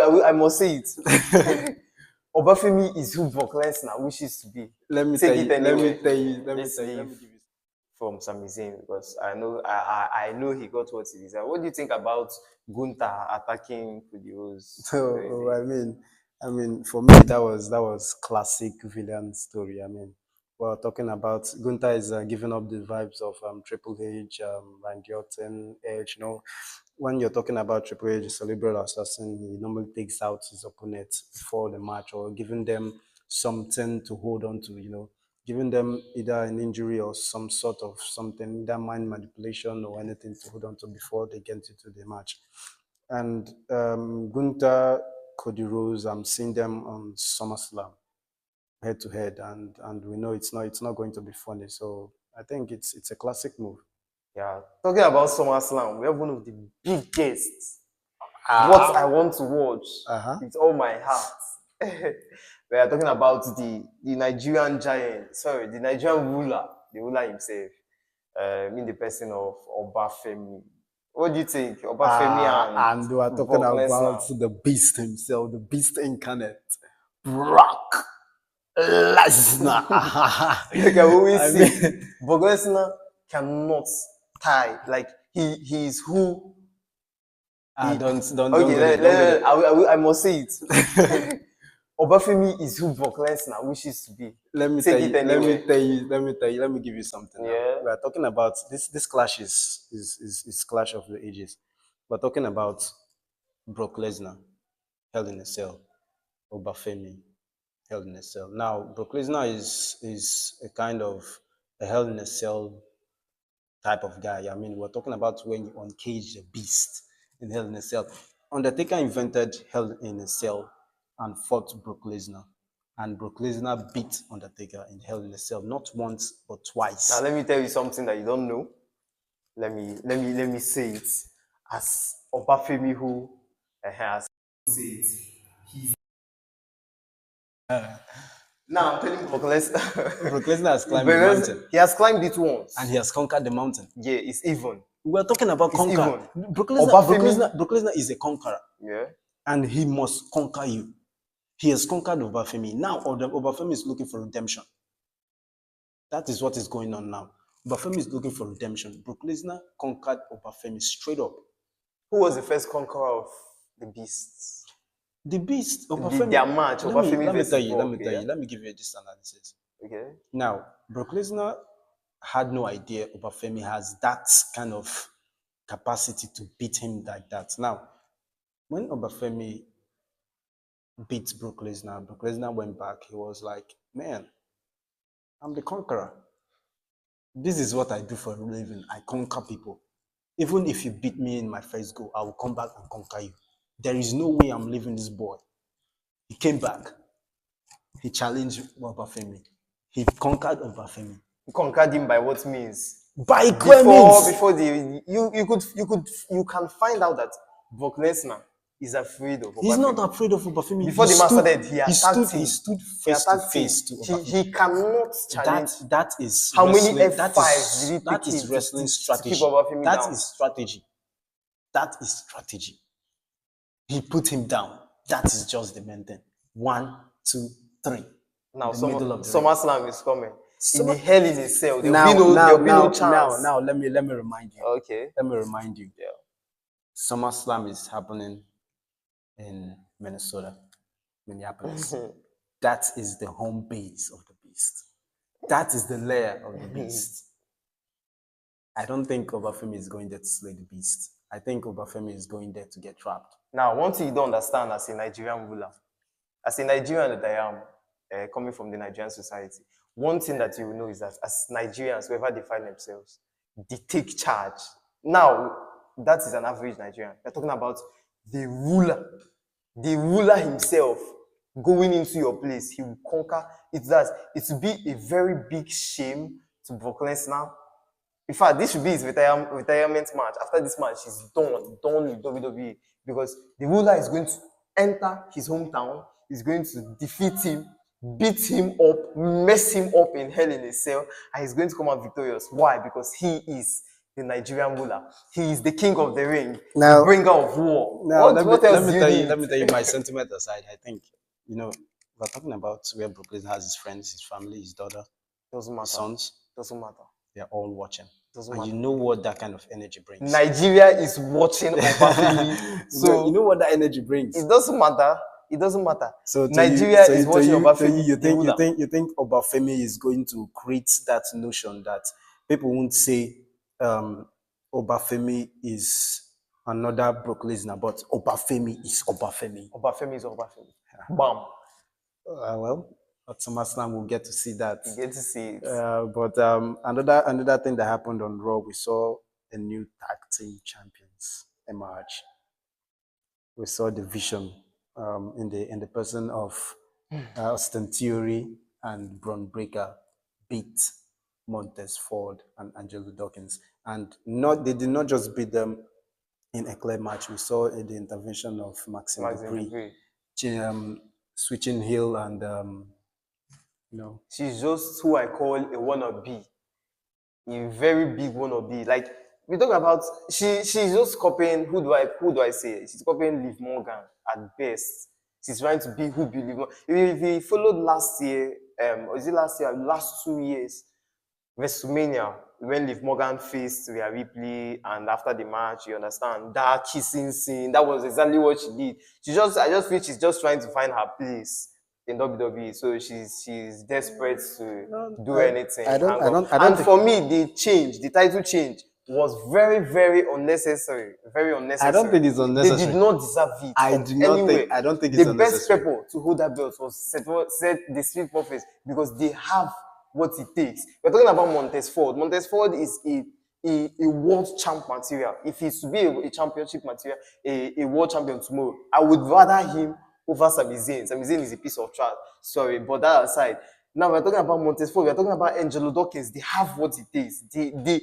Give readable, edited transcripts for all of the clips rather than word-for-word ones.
I must say it. Obafemi is who Brock Lesnar wishes to be. Let me Take tell it you. anyway. Let me tell you. Let me Let's tell you. Let leave me give you. from Sami Zayn because I know he got what he deserved. What do you think about Gunther attacking Cody Rhodes? So, I mean, for me that was classic villain story. I mean, we're talking about Gunther is giving up the vibes of Triple H, Randy Orton, Edge. You know, when you're talking about Triple H, cerebral assassin, he normally takes out his opponent before the match or giving them something to hold on to. You know, giving them either an injury or some sort of something, either mind manipulation or anything to hold on to before they get into the match. And Gunther, Cody Rhodes, I'm seeing them on SummerSlam head to head, and we know it's not going to be funny. So I think it's a classic move. Yeah, talking about SummerSlam, we have one of the biggest. What I want to watch with all my heart. We are talking about the Nigerian giant, sorry, the Nigerian ruler, the ruler himself, in the person of Obafemi. What do you think, Obafemi And we are talking Brock about Lesnar? the beast himself, the beast incarnate, Brock Lesnar. Like I always I say, mean, Brock Lesnar cannot tie. Like he is who. don't Okay, go there. I must say it. Obafemi is who Brock Lesnar wishes to be. Let me Take tell it you. anyway. Let me give you something. Now. Yeah. We are talking about this clash is clash of the ages. We're talking about Brock Lesnar, Hell in a Cell, Obafemi, Hell in a Cell. Now, Brock Lesnar is a kind of a Hell in a Cell type of guy. I mean, we're talking about when you uncage the beast in Hell in a Cell. Undertaker invented Hell in a Cell and fought Brock Lesnar. And Brock Lesnar beat Undertaker in Hell in a Cell not once but twice. Now let me tell you something that you don't know. Let me say it as Obafemi who has say it. Now I'm telling Brock Lesnar. Brock Lesnar has climbed the mountain. He has climbed it once. And he has conquered the mountain. Yeah, it's even. We're talking about It's conquer. even. Brock Lesnar is a conqueror. Yeah. And he must conquer you. He has conquered Obafemi. Now Obafemi is looking for redemption. That is what is going on now. Obafemi is looking for redemption. Brock Lesnar conquered Obafemi straight up. Who was the first conqueror of the beasts? The beast, Obafemi. Their match, Obafemi let me versus tell you. Brock, Let me give you this analysis. Okay. Now, Brock Lesnar had no idea Obafemi has that kind of capacity to beat him like that. Now, when Obafemi beat Brock Lesnar went back. He was like, man, I'm the conqueror. This is what I do for a living. I conquer people. Even if you beat me in my first go, I will come back and conquer you. There is no way I'm leaving this boy. He came back. He challenged Obafemi. He conquered Obafemi. He conquered him by what means? By clear means. Before you can find out that Brock Lesnar is afraid of Obafemi. He's not afraid of Obafemi. Before the match started, he attacked him. He stood face to face to Obafemi. He cannot challenge. That is how wrestling. many F5s did he That take is wrestling strategy. to keep Obafemi down? That is strategy. That is strategy. He put him down. That is just the main thing. 1, 2, 3. Now SummerSlam is coming. In the Hell in a Cell. There'll be no chance. Now let me remind you. Okay. Let me remind you. Yeah. SummerSlam is happening in Minnesota, Minneapolis. That is the home base of the beast. That is the lair of the beast. I don't think Obafemi is going there to slay the beast. I think Obafemi is going there to get trapped. Now, one thing you don't understand as a Nigerian ruler, as a Nigerian that I am, coming from the Nigerian society, one thing that you will know is that as Nigerians, wherever they find themselves, they take charge. Now, that is an average Nigerian. We're talking about the ruler himself going into your place. He will conquer. It will be a very big shame to Brock Lesnar. In fact, this should be his retirement match. After this match, he's done with WWE, because the ruler is going to enter his hometown. He's going to defeat him, beat him up, mess him up in Hell in a Cell, and he's going to come out victorious. Why? Because he is the Nigerian ruler. He is the king of the ring, Now- the bringer of war. Now, What else do you need? let me tell you my sentiment aside. I think, we're talking about where Brook Lesnar has his friends, his family, his daughter, Doesn't his matter. sons. Doesn't matter. They're all watching. Doesn't And matter. you know what that kind of energy brings. Nigeria is watching Obafemi. So you know what that energy brings. it doesn't matter. It doesn't matter. So to Nigeria you, is to watching you, Obafemi. to you, the ruler. you think Obafemi is going to create that notion that people won't say Obafemi is another Brook Lesnar, but Obafemi is Obafemi. Obafemi is Obafemi. Bam. Well, at SummerSlam we'll get to see that. You get to see it. But another thing that happened on Raw, we saw a new tag team champions emerge. We saw the vision in the person of Austin Theory and Braun Breaker beat Montez Ford and Angelo Dawkins, and they did not just beat them in a clear match. We saw the intervention of Maxime Dupri, switching heel and She's just who I call a wannabe. A very big wannabe. Like we talk about she's just copying who do I say? She's copying Liv Morgan at best. She's trying to be who Liv Morgan. If you followed last year, was it last year? Last 2 years, WrestleMania, when Liv Morgan faced Rhea Ripley, and after the match, you understand that kissing scene. That was exactly what she did. I just feel she's just trying to find her place in WWE, so she's desperate to do anything. And for me, the title change was very, very unnecessary. Very unnecessary. I don't think it's unnecessary. They did not deserve it. I don't think it's the unnecessary. best people to hold that belt was set the Street Profits, because they have what it takes. We're talking about Montez Ford. Montez Ford is a world champ material. If he's to be a championship material, a world champion tomorrow, I would rather him over Sami Zayn. Sami Zayn is a piece of trash. Sorry, but that aside, now we're talking about Montez Ford. We're talking about Angelo Dawkins. They have what it takes. They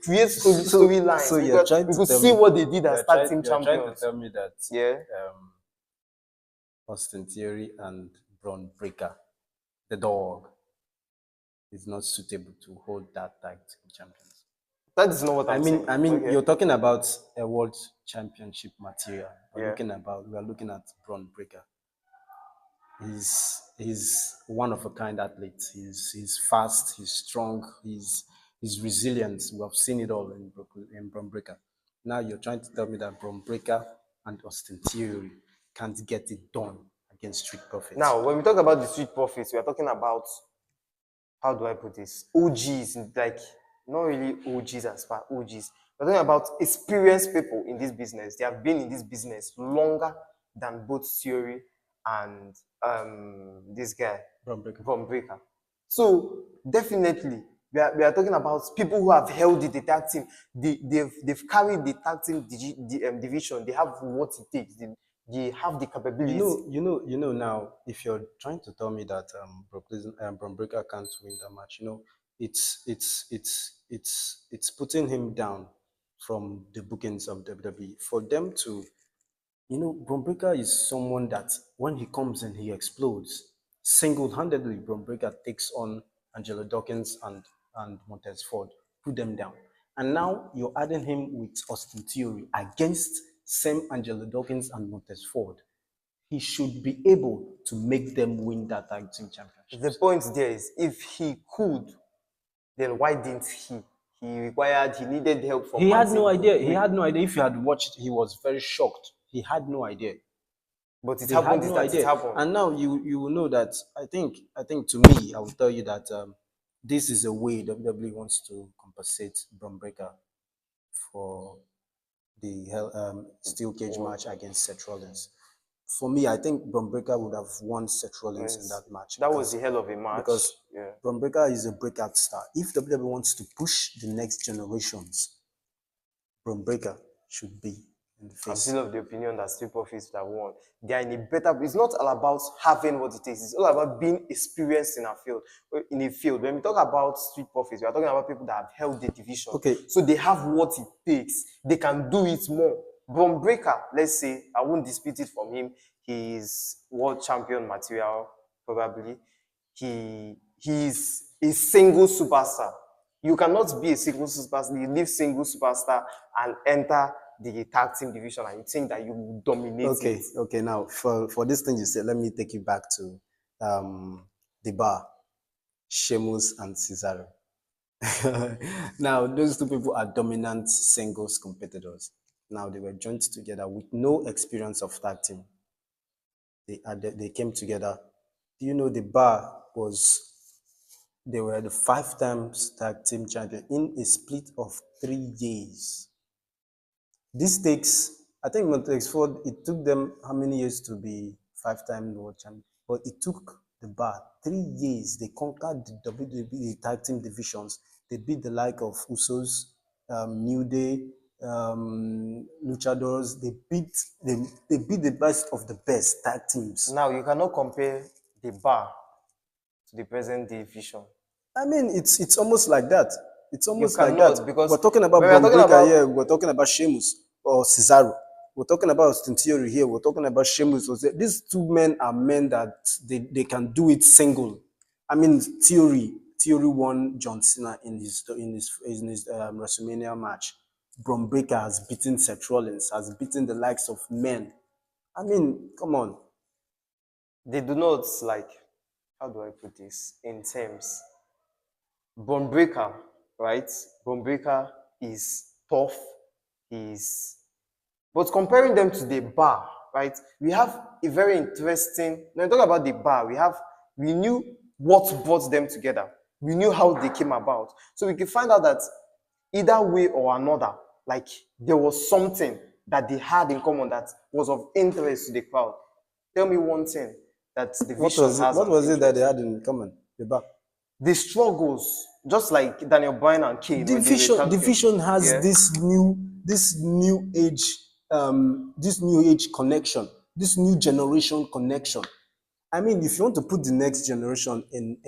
create storylines. So you're trying to see what they did as tag team You're trying to champions. tell me that Yeah. Austin Theory and Braun Breaker, the dog, is not suitable to hold that tag team champions. That is not what I'm saying. I mean, Okay. you're talking about a world championship material. Yeah. We are looking at Braun Breaker. He's one of a kind athlete. He's fast. He's strong. He's resilient. We have seen it all in Braun Breaker. Now you're trying to tell me that Braun Breaker and Austin Theory can't get it done against Street Profits. Now, when we talk about the Street Profits, we are talking about, how do I put this? OGs, like not really OGs as far OGs. We're talking about experienced people in this business. They have been in this business longer than both Theory and this guy, Braun Breaker. So definitely, we are talking about people who have held the tag team. They've carried the tag team division. They have what it takes. They have the capability. You know. Now, if you're trying to tell me that Braun Breaker can't win the match, it's putting him down from the bookings of WWE. For them to, Braun Breaker is someone that when he comes in, he explodes. Single-handedly, Braun Breaker takes on Angelo Dawkins and Montez Ford, put them down. And now you're adding him with Austin Theory against Sam Angelo Dawkins and Montez Ford. He should be able to make them win that tag team championship. The point there is, if he could, then why didn't he? He needed help from. He had no idea. He had no idea. If you had watched, he was very shocked. He had no idea. But it happened. It happened. And now you will know that. I think to me, I will tell you that this is a way WWE wants to compensate Braun Breaker for the steel cage match against Seth Rollins. For me, I think Braun Breaker would have won Seth Rollins in that match. That was a hell of a match. Because Braun Breaker is a breakout star. If WWE wants to push the next generations, Braun Breaker should be in the face. I'm still of the opinion that Street Profits would have won. They are in a better. It's not all about having what it takes. It's all about being experienced in a field. When we talk about Street Profits, we are talking about people that have held the division. Okay. So they have what it takes. They can do it more. Braun Breaker, let's say, I won't dispute it from him. He is world champion material, probably. He is a single superstar. You cannot be a single superstar, you leave single superstar and enter the tag team division and you think that you will dominate Okay, it. okay. Now, for this thing you said, let me take you back to the bar, Sheamus and Cesaro. Now, those two people are dominant singles competitors. Now, they were joined together with no experience of tag team. They came together. Do you know the bar was, they were the 5 times tag team champion in a split of 3 years. This takes, I think Montex Ford, it took them how many years to be 5-time world champion? But it took the bar 3 years. They conquered the WWE tag team divisions. They beat the like of Usos, New Day, Luchadors. They beat the best of the best tag teams. Now, you cannot compare the bar to the present division. I mean, it's almost like that. It's almost like cannot, that. because We're talking about when we're Bron talking Breakker about- here. We're talking about Sheamus or Cesaro. We're talking about Austin Theory here. We're talking about Sheamus. These two men are men that they can do it single. I mean, Theory won John Cena in his WrestleMania match. Bron Breakker has beaten Seth Rollins, has beaten the likes of men. I mean, come on. They do not, like, how do I put this in terms? Bron Breakker, right? Bron Breakker is tough. But comparing them to the bar, right? We have a very interesting. When we talk about the bar, we knew what brought them together. We knew how they came about. So we can find out that either way or another, like there was something that they had in common that was of interest to the crowd. Tell me one thing that the What vision was it? has. What of was it that interest. they had in common? The bar. The struggles, just like Daniel Bryan and Kane. when they were champions. Division has Yeah. this new age connection, this new generation connection. I mean, if you want to put the next generation in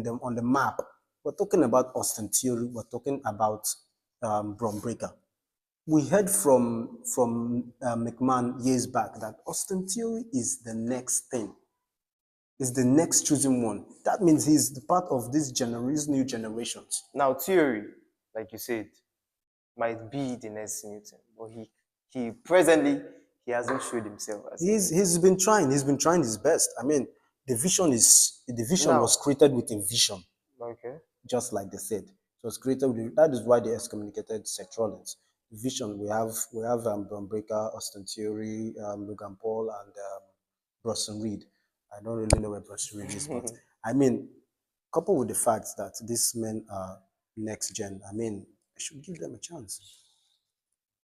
them on the map, we're talking about Austin Theory, we're talking about Bron Breakker. We heard from McMahon years back that Austin Theory is the next thing, is the next chosen one. That means he's the part of this new generations. Now, Theory, like you said, might be the next Newton, but he presently he hasn't showed himself as. He's been trying his best. I mean, the vision Now- was created with a vision, Okay. just like they said. It was created with, that is why they excommunicated Seth Rollins. Vision, we have Bron Breakker, Austin Theory, Logan Paul, and Bronson Reed. I don't really know where Bronson Reed is, but I mean, coupled with the fact that these men are next gen, I mean, I should give them a chance.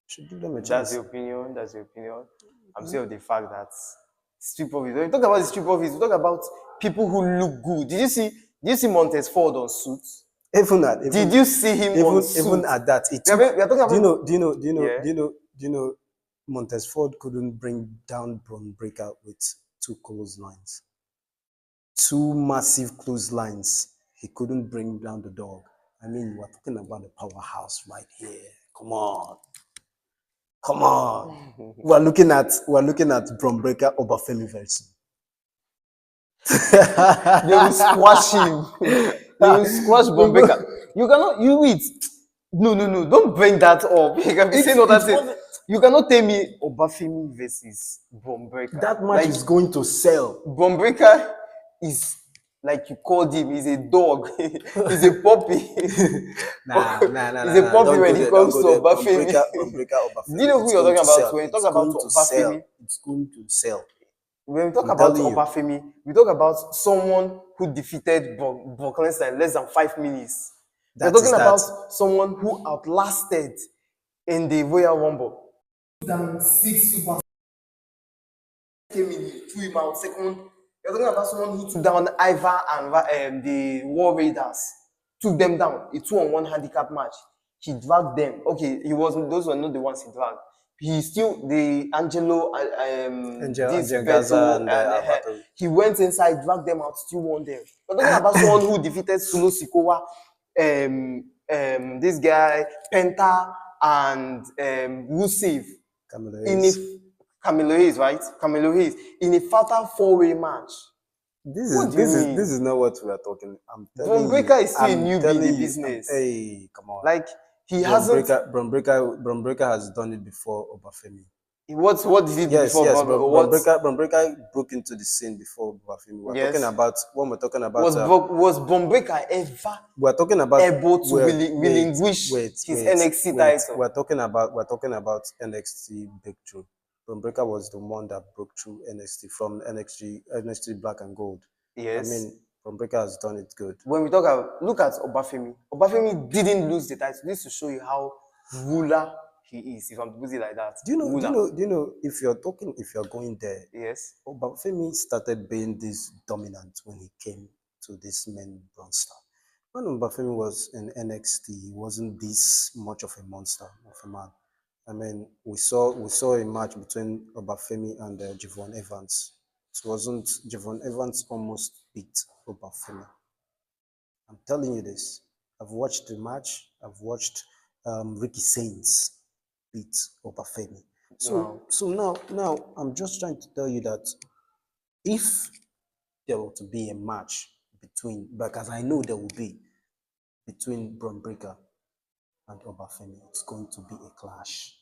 Should give them a That's chance. your opinion. That's your opinion. I'm still of the fact that street profits. When we talk about the street profits, we talk about people who look good. Did you see Montez Ford on Suits? Did you see him on Suits? Even at that, We are talking about. Yeah. do you know Montez Ford couldn't bring down Bron Breakker with 2 clotheslines, 2 massive clotheslines. He couldn't bring down the dog. I mean, we're talking about the powerhouse right here. Come on. We're looking at Bron Breakker Obafemi very soon. They will squash him. They will squash Bron Breakker. You cannot. You wait. No. Don't bring that up. You can be saying all that thing. You cannot tell me Obafemi versus Bron Breakker. That match is going to sell. Bron Breakker is, like you called him, he's a dog. He's a puppy. Nah. He's a puppy when it comes to Obafemi. Bron Breakker, Obafemi. Do you know who It's you're going talking to about? sell. When you talk It's about going to sell. Obafemi, It's going to sell. when we talk I'm about telling you. Obafemi, we talk about someone who defeated Brock Lesnar in less than 5 minutes. We're That talking is that. about someone who outlasted in the Royal Rumble. Than 6 super Came in, he threw him out second. You're talking about someone who took down Ivar and the War Raiders. Took them down. A 2-on-1 handicap match. He dragged them. Okay, those were not the ones he dragged. He still, the Angelo, Angel Gaza and Alberto. he went inside, dragged them out, still won them. We're talking about someone who defeated Solo Sikoa, this guy, Penta, and Rusev. Camilo In Hayes. Camilo Hayes, right? Camilo Hayes in a fatal 4-way match. This What is do you this is mean? this is not what we are talking. I'm telling Bron you. Breakker is still a I'm newbie in telling the you. business. Hey, come on. Like he hasn't. Bron Breakker has done it before Obafemi. What did he do Yes, before? yes. What Bron Breakker broke into the scene before Obafemi. We're talking yes about when we're talking about. was Bron Breakker ever We're talking about. able to Wait, wait, relinquish wait, his wait, NXT wait. title? We're talking about NXT breakthrough. Bron Breakker was the one that broke through NXT from NXT Black and Gold. I Yes. mean, Bron Breakker has done it good. When we talk about, look at Obafemi. Obafemi didn't lose the title. This to show you how ruler he is. If I'm to put it like that. Do you know? Do you Ruler. know? Do you know? If you're going there, Yes. Obafemi started being this dominant when he came to this main roster. When Obafemi was in NXT, he wasn't this much of a monster of a man. I mean, we saw a match between Obafemi and Javon Evans. It wasn't Javon Evans almost beat Obafemi. I'm telling you this. I've watched the match. I've watched Ricky Saints beat Obafemi. So Wow. so now I'm just trying to tell you that if there were to be a match between, because I know there will be between Bron Breakker and Obafemi, it's going to be a clash.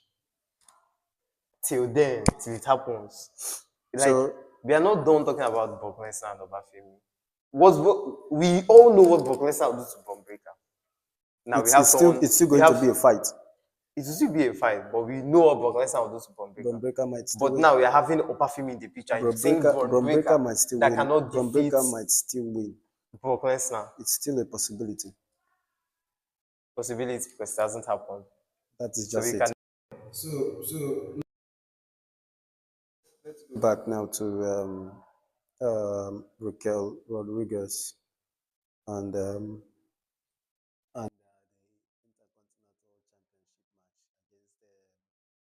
Till then, till it happens. Like So we are not done talking about Brock Lesnar and Obafemi. We all know what Brock Lesnar will do to Bron Breakker. Now we have someone. it's still We going have to be a fight. it will still be a fight, but we know what Brock Lesnar will do to Bron Breakker. Bron Breakker might still But win. now we are having Obafemi in the picture. Bron You're saying Breakker Bron Breakker might still that win. cannot Bron defeat Breakker might still win. Brock Lesnar. It's still a possibility. Possibility because it hasn't happened. That is So just we it. can. Let's go back now to Raquel Rodriguez and